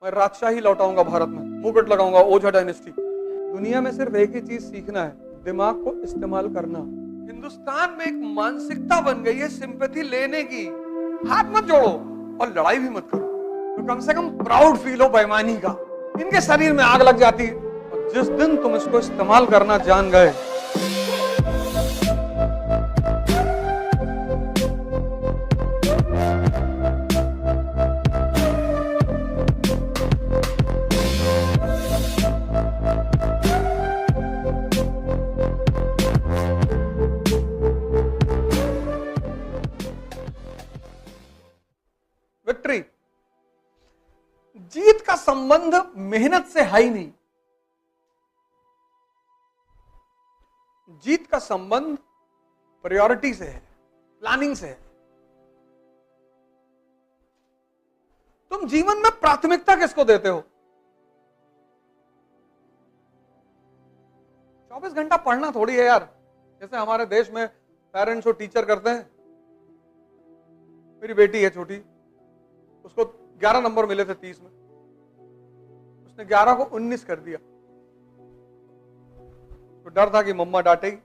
मैं राजशाही लौटाऊंगा भारत में, मुकुट लगाऊंगा, ओझा डायनेस्टी। दुनिया में सिर्फ एक ही चीज सीखना है, दिमाग को इस्तेमाल करना। हिंदुस्तान में एक मानसिकता बन गई है सिंपैथी लेने की। हाथ मत जोड़ो और लड़ाई भी मत करो, तो कम से कम प्राउड फील हो बेईमानी का। इनके शरीर में आग लग जाती है, और जिस दिन तुम इसको इस्तेमाल करना जान गए, विक्ट्री। जीत का संबंध मेहनत से है ही नहीं, जीत का संबंध प्रायोरिटी से है, प्लानिंग से है। तुम जीवन में प्राथमिकता किसको देते हो? 24 घंटा पढ़ना थोड़ी है यार, जैसे हमारे देश में पेरेंट्स और टीचर करते हैं। मेरी बेटी है छोटी, उसको 11 नंबर मिले थे 30 में, उसने 11 को 19 कर दिया। तो डर था कि मम्मा डांटेगी,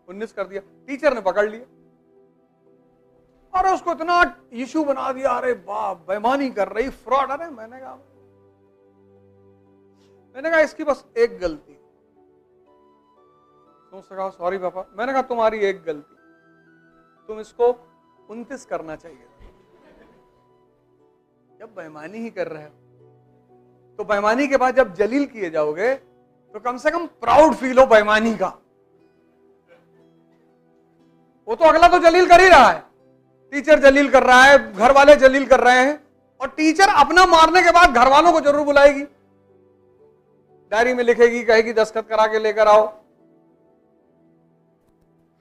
19 कर दिया। टीचर ने पकड़ लिया और उसको इतना इशू बना दिया, अरे बाप बेईमानी कर रही, फ्रॉड। अरे मैंने कहा इसकी बस एक गलती। तो उसने कहा सॉरी पापा। मैंने कहा तुम्हारी एक गलती, तुम इसको 29 करना चाहिए। जब बेईमानी ही कर रहे हो तो बेईमानी के बाद जब जलील किए जाओगे तो कम से कम प्राउड फील हो बेईमानी का। वो तो अगला तो जलील कर ही रहा है, टीचर जलील कर रहा है, घर वाले जलील कर रहे हैं, और टीचर अपना मारने के बाद घर वालों को जरूर बुलाएगी, डायरी में लिखेगी, कहेगी दस्तखत करा के लेकर आओ।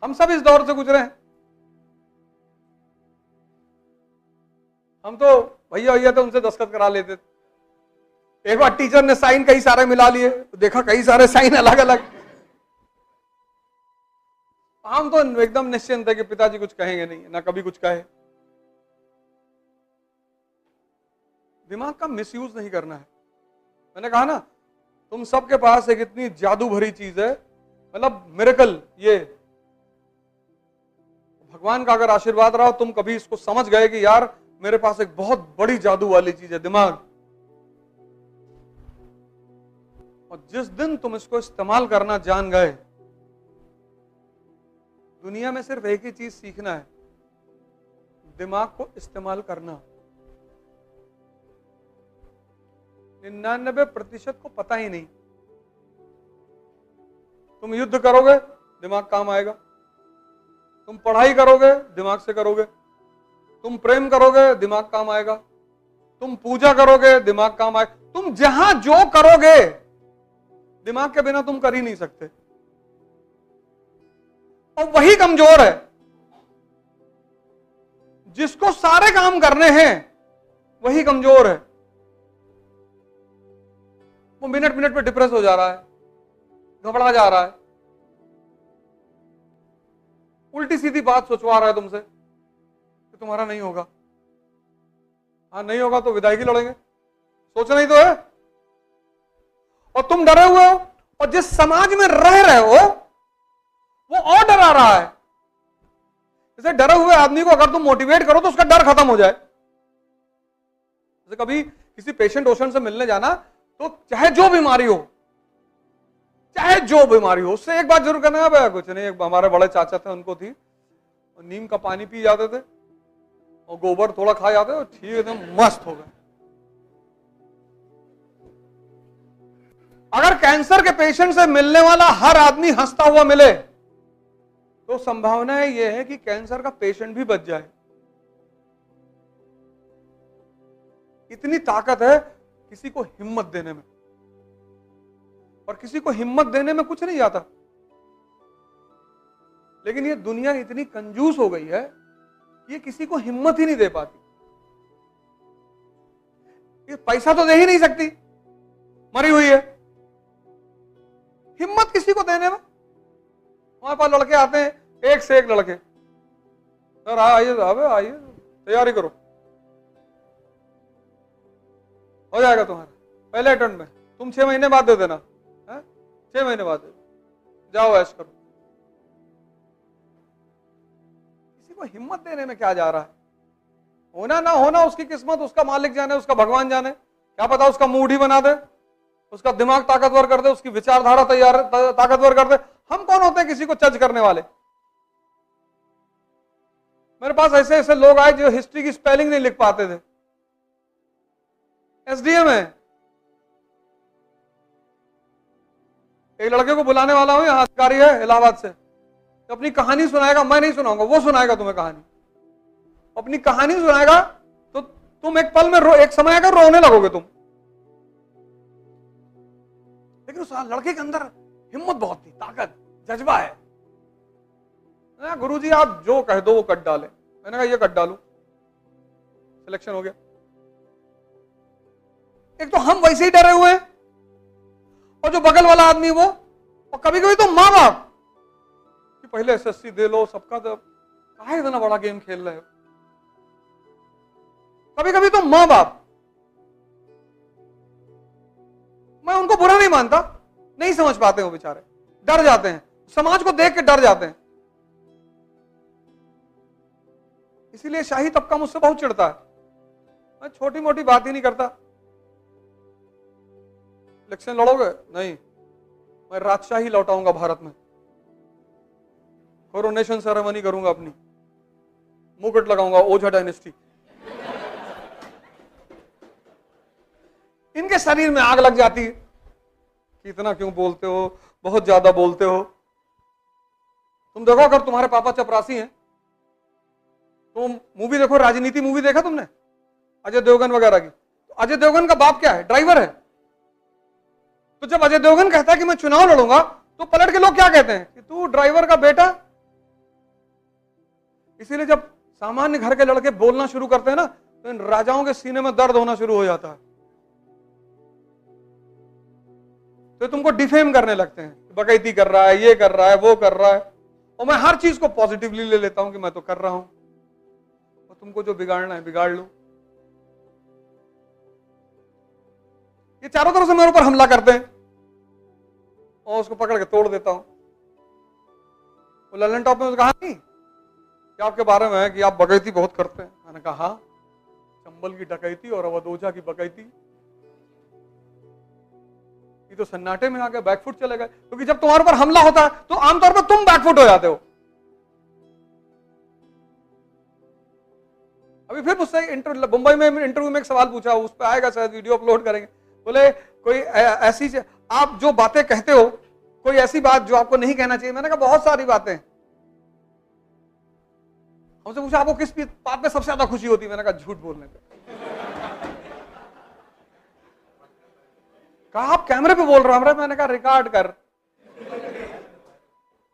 हम सब इस दौर से गुजरे हैं। हम तो भैया तो उनसे दस्तखत करा लेते थे। एक बार टीचर ने साइन कई सारे मिला लिए, देखा कई सारे साइन अलग अलग। हम तो एकदम निश्चिंत है कि पिताजी कुछ कहेंगे नहीं, ना कभी कुछ कहे। दिमाग का मिसयूज नहीं करना है। मैंने कहा ना, तुम सबके पास एक इतनी जादू भरी चीज है, मतलब मिरेकल। ये भगवान का अगर आशीर्वाद रहा, तुम कभी इसको समझ गए कि यार मेरे पास एक बहुत बड़ी जादू वाली चीज है, दिमाग। और जिस दिन तुम इसको इस्तेमाल करना जान गए, दुनिया में सिर्फ एक ही चीज सीखना है, दिमाग को इस्तेमाल करना। 99% को पता ही नहीं। तुम युद्ध करोगे, दिमाग काम आएगा। तुम पढ़ाई करोगे, दिमाग से करोगे। तुम प्रेम करोगे, दिमाग काम आएगा। तुम पूजा करोगे, दिमाग काम आएगा। तुम जहां जो करोगे, दिमाग के बिना तुम कर ही नहीं सकते। और वही कमजोर है। जिसको सारे काम करने हैं, वही कमजोर है। वो मिनट मिनट पे डिप्रेस हो जा रहा है, घबरा जा रहा है, उल्टी सीधी बात सोचवा रहा है तुमसे कि तुम्हारा नहीं होगा। हाँ नहीं होगा तो विदाई की लड़ेंगे, सोचना ही तो है। और तुम डरे हुए हो, और जिस समाज में रह रहे हो वो और डरा रहा है। जैसे डरे हुए आदमी को अगर तुम मोटिवेट करो तो उसका डर खत्म हो जाए। जैसे कभी किसी पेशेंट ओशन से मिलने जाना, तो चाहे जो बीमारी हो, चाहे जो बीमारी हो, उससे एक बात जरूर करना है, भैया कुछ नहीं। एक हमारे बड़े चाचा थे, उनको थी, और नीम का पानी पी जाते थे और गोबर थोड़ा खा जाते थे, ठीक एकदम मस्त हो गए। अगर कैंसर के पेशेंट से मिलने वाला हर आदमी हंसता हुआ मिले, तो संभावना यह है कि कैंसर का पेशेंट भी बच जाए। इतनी ताकत है किसी को हिम्मत देने में, और किसी को हिम्मत देने में कुछ नहीं आता। लेकिन ये दुनिया इतनी कंजूस हो गई है, ये किसी को हिम्मत ही नहीं दे पाती। ये पैसा तो दे ही नहीं सकती, मरी हुई है। हिम्मत किसी को देने में। हमारे पास लड़के आते हैं, एक से एक लड़के, सर आइए, आइए तैयारी करो। हो जाएगा तुम्हारा पहले अटेम्प्ट में। तुम 6 महीने बाद दे देना, 6 महीने बाद दे दो, जाओ ऐश करो। किसी को हिम्मत देने में क्या जा रहा है? होना ना होना उसकी किस्मत, उसका मालिक जाने, उसका भगवान जाने। क्या पता उसका मूड ही बना दे, उसका दिमाग ताकतवर कर दे, उसकी विचारधारा ताकतवर कर दे। हम कौन होते हैं किसी को जज करने वाले? मेरे पास ऐसे ऐसे लोग आए जो हिस्ट्री की स्पेलिंग नहीं लिख पाते थे, एसडीएम है। एक लड़के को बुलाने वाला हूं, यहाँ अधिकारी है इलाहाबाद से, तो अपनी कहानी सुनाएगा। मैं नहीं सुनाऊंगा, वो सुनाएगा तुम्हें कहानी। अपनी कहानी सुनाएगा तो तुम एक पल में एक समय आकर रोने लगोगे तुम। लेकिन उस लड़के के अंदर हिम्मत बहुत थी, ताकत, जज्बा है। गुरुजी आप जो कह दो वो कट डाले। मैंने कहा ये कट डालू, सिलेक्शन हो गया। एक तो हम वैसे ही डरे हुए हैं, और जो बगल वाला आदमी वो, और कभी कभी तो माँ बाप कि पहले एसएससी दे लो सबका, तो काहे इतना बड़ा गेम खेल रहे हो। कभी कभी तो माँ बाप, मैं उनको बुरा नहीं मानता, नहीं समझ पाते हो बेचारे, डर जाते हैं, समाज को देख के डर जाते हैं। इसीलिए शाही तबका मुझसे बहुत चिढ़ता है। मैं छोटी मोटी बात ही नहीं करता। इलेक्शन लड़ोगे? नहीं, मैं राजशाही लौटाऊंगा भारत में। कोरोनेशन सेरेमनी करूंगा, अपनी मुकुट लगाऊंगा, ओझा डायनेस्टी। इनके शरीर में आग लग जाती है कि इतना क्यों बोलते हो, बहुत ज्यादा बोलते हो। तुम देखो, अगर तुम्हारे पापा चपरासी हैं तो मूवी देखो, राजनीति मूवी देखा तुमने अजय देवगन वगैरह की? तो अजय देवगन का बाप क्या है? ड्राइवर है। तो जब अजय देवगन कहता है कि मैं चुनाव लड़ूंगा, तो पलट के लोग क्या कहते हैं कि तू ड्राइवर का बेटा। इसीलिए जब सामान्य घर के लड़के बोलना शुरू करते हैं ना, तो इन राजाओं के सीने में दर्द होना शुरू हो जाता है। तो तुमको डिफेम करने लगते हैं, बकैती कर रहा है, ये कर रहा है, वो कर रहा है। और मैं हर चीज को पॉजिटिवली ले लेता हूं कि मैं तो कर रहा हूं, और तुमको जो बिगाड़ना है बिगाड़ लो। ये चारों तरफ से मेरे ऊपर हमला करते हैं, और उसको पकड़ के तोड़ देता हूं। वो ललन टॉप में कहा नहीं कि आपके बारे में है कि आप बकैती बहुत करते हैं। मैंने कहा हाँ, चंबल की डकैती और अवध ओझा की बकैती। ये तो सन्नाटे में आके बैकफुट चले गए, क्योंकि जब तुम्हारे ऊपर हमला होता है तो आमतौर पर तुम बैकफुट हो जाते हो। अभी फिर मुझसे मुंबई में इंटरव्यू में एक सवाल पूछा, उस पर आएगा शायद, वीडियो अपलोड करेंगे। बोले कोई ऐसी आप जो बातें कहते हो, कोई ऐसी बात जो आपको नहीं कहना चाहिए। मैंने कहा बहुत सारी बातें। हमसे पूछा आपको किस बात में सबसे ज्यादा खुशी होती है? मैंने कहा झूठ बोलने पे। कहा आप कैमरे पे बोल रहे हो? मैंने कहा रिकॉर्ड कर,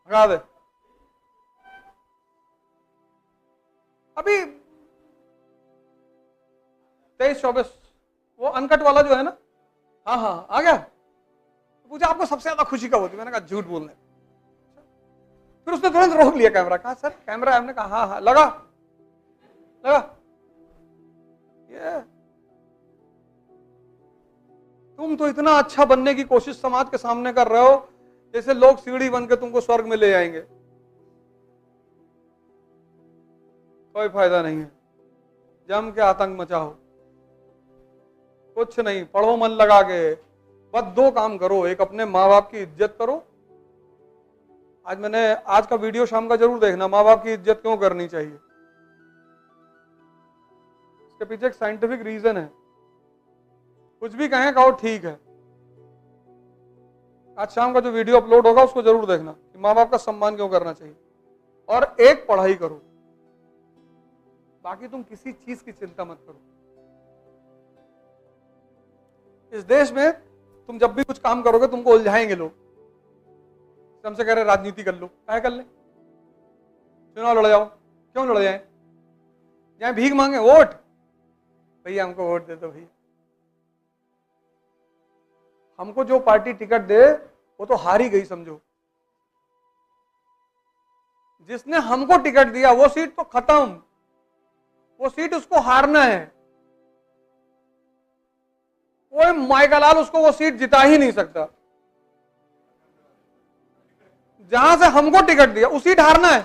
लगा दे। अभी 23-24 वो अनकट वाला जो है ना, हाँ हाँ आ गया। पूछा आपको सबसे ज्यादा खुशी कब होती? मैंने कहा झूठ बोलने। फिर उसने तुरंत रोक लिया कैमरा, कहा सर कैमरा है। हमने कहा हाँ हाँ लगा लगा। ये तुम तो इतना अच्छा बनने की कोशिश समाज के सामने कर रहे हो, जैसे लोग सीढ़ी बन के तुमको स्वर्ग में ले जाएंगे। कोई फायदा नहीं है, जम के आतंक मचाओ, कुछ नहीं। पढ़ो मन लगा के, बस 2 काम करो। एक, अपने माँ बाप की इज्जत करो। आज का वीडियो शाम का जरूर देखना, माँ बाप की इज्जत क्यों करनी चाहिए। इसके पीछे एक साइंटिफिक रीजन है। कुछ भी कहें कहो ठीक है। आज शाम का जो वीडियो अपलोड होगा उसको जरूर देखना कि माँ बाप का सम्मान क्यों करना चाहिए। और एक, पढ़ाई करो, बाकी तुम किसी चीज की चिंता मत करो। इस देश में तुम जब भी कुछ काम करोगे तुमको उलझाएंगे लोग। हमसे कह रहे राजनीति कर लो, क्या कर ले, चुनाव लड़ जाओ। क्यों लड़ जाए? जाए भीख मांगे, वोट, भैया हमको वोट दे दो भैया। हमको जो पार्टी टिकट दे वो तो हार ही गई समझो। जिसने हमको टिकट दिया वो सीट तो खत्म, वो सीट उसको हारना है। वो माइकलाल उसको वो सीट जिता ही नहीं सकता। जहां से हमको टिकट दिया उसी सीट हारना है।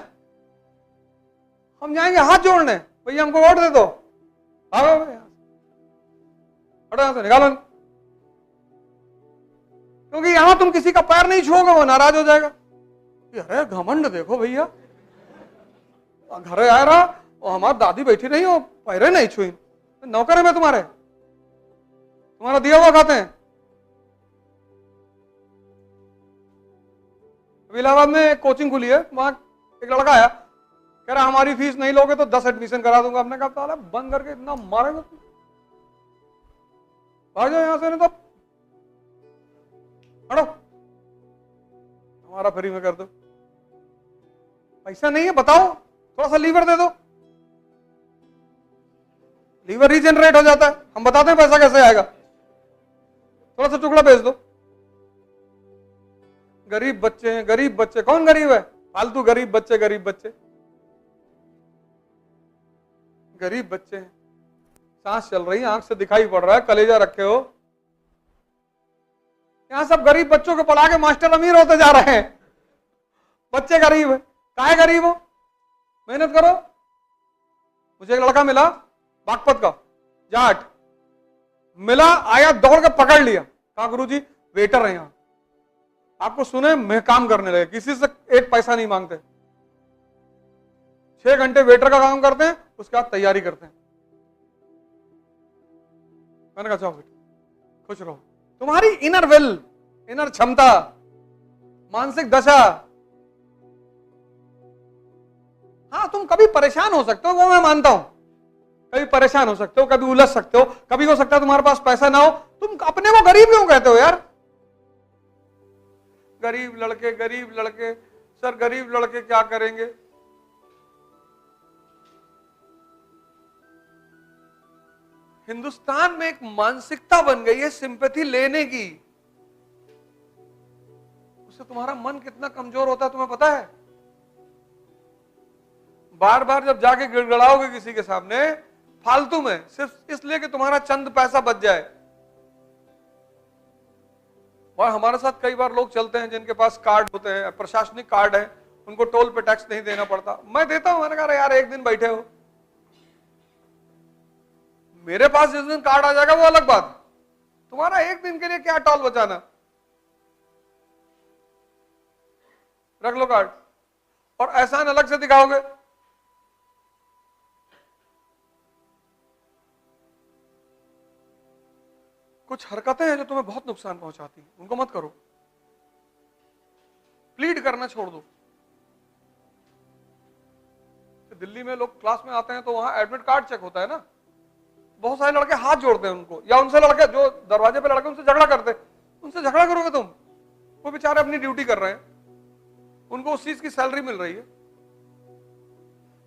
हम जाएंगे हाथ जोड़ने, भैया हमको वोट दे दो, भागो हटो यहां से, निकालो। क्योंकि यहां तुम किसी का पैर नहीं छुओगे, वो नाराज हो जाएगा। अरे घमंड देखो भैया, घर आया रहा और हमारी दादी बैठी रही हो, पैरे नहीं छुई, नौकर है मैं तुम्हारे, तुम्हारा दिया हुआ खाते हैं। इलाहाबाद में एक कोचिंग खुली है, वहां एक लड़का आया, कह रहा हमारी फीस नहीं लोगे तो 10 एडमिशन करा दूंगा। हमने कहा साला बंद करके इतना मारेगा तुम, भाग जाओ यहां से, नहीं तो हटो, हमारा फ्री में कर दो। पैसा नहीं है बताओ, थोड़ा सा लीवर दे दो, लीवर रीजनरेट हो जाता है। हम बताते हैं पैसा कैसे आएगा, थोड़ा सा टुकड़ा बेच दो। गरीब बच्चे हैं, गरीब बच्चे, कौन गरीब है? फालतू गरीब बच्चे, गरीब बच्चे, गरीब बच्चे हैं। सांस चल रही है, आंख से दिखाई पड़ रहा है, कलेजा रखे हो। यहां सब गरीब बच्चों को पढ़ा के मास्टर अमीर होते जा रहे हैं, बच्चे गरीब है। काहे गरीब हो? मेहनत करो। मुझे एक लड़का मिला बागपत का, जाट मिला, आया दौड़ के पकड़ लिया, कहा गुरुजी वेटर है यहां, आपको सुने मैं काम करने लगे, किसी से एक पैसा नहीं मांगते, 6 घंटे वेटर का काम करते हैं, उसके बाद तैयारी करते हैं। मैंने कहा जाओ बेटा खुश रहो। तुम्हारी इनर विल, इनर क्षमता, मानसिक दशा, हाँ तुम कभी परेशान हो सकते हो, वो मैं मानता हूं, कभी परेशान हो सकते हो, कभी उलझ सकते हो, कभी हो सकता है तुम्हारे पास पैसा ना हो। तुम अपने को गरीब क्यों कहते हो यार? गरीब लड़के, गरीब लड़के, सर गरीब लड़के क्या करेंगे? हिंदुस्तान में एक मानसिकता बन गई है सिंपैथी लेने की, उससे तुम्हारा मन कितना कमजोर होता है तुम्हें पता है? बार बार जब जाके गिड़गड़ाओगे किसी के सामने फालतू में, सिर्फ इसलिए कि तुम्हारा चंद पैसा बच जाए। और हमारे साथ कई बार लोग चलते हैं जिनके पास कार्ड होते हैं, प्रशासनिक कार्ड है, उनको टोल पे टैक्स नहीं देना पड़ता। मैं देता हूं, मैंने कहा यार एक दिन बैठे हो, मेरे पास जिस दिन कार्ड आ जाएगा वो अलग बात, तुम्हारा एक दिन के लिए क्या टोल बचाना। रख लो कार्ड और एहसान अलग से दिखाओगे। कुछ हरकतें हैं जो तुम्हें बहुत नुकसान पहुंचाती हैं, उनको मत करो। प्लीड करना छोड़ दो। दिल्ली में लोग क्लास में आते हैं तो वहां एडमिट कार्ड चेक होता है ना, बहुत सारे लड़के हाथ जोड़ते हैं उनको, या उनसे लड़के जो दरवाजे पे लड़के उनसे झगड़ा करते, उनसे झगड़ा करोगे तुम? वो बेचारे अपनी ड्यूटी कर रहे हैं, उनको उस चीज की सैलरी मिल रही है।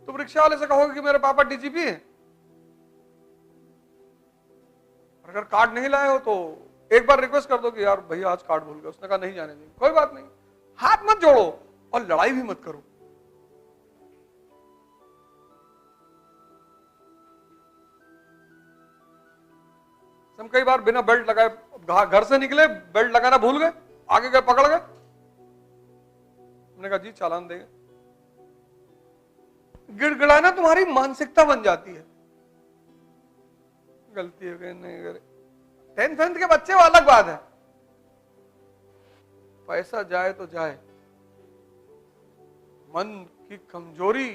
तुम रिक्शा वाले से कहोगे कि मेरे पापा डीजीपी हैं, अगर कार्ड नहीं लाए हो तो एक बार रिक्वेस्ट कर दो कि यार भैया आज कार्ड भूल गए, उसने कहा नहीं जाने देंगे, कोई बात नहीं। हाथ मत जोड़ो और लड़ाई भी मत करो। हम कई बार बिना बेल्ट लगाए घर से निकले, बेल्ट लगाना भूल गए, आगे गए पकड़ गए, हमने कहा जी चालान देंगे। गिड़गिड़ाना तुम्हारी मानसिकता बन जाती है। गलती हो गई नहीं करे, 10th के बच्चे वो अलग बात है, पैसा जाए तो जाए, मन की कमजोरी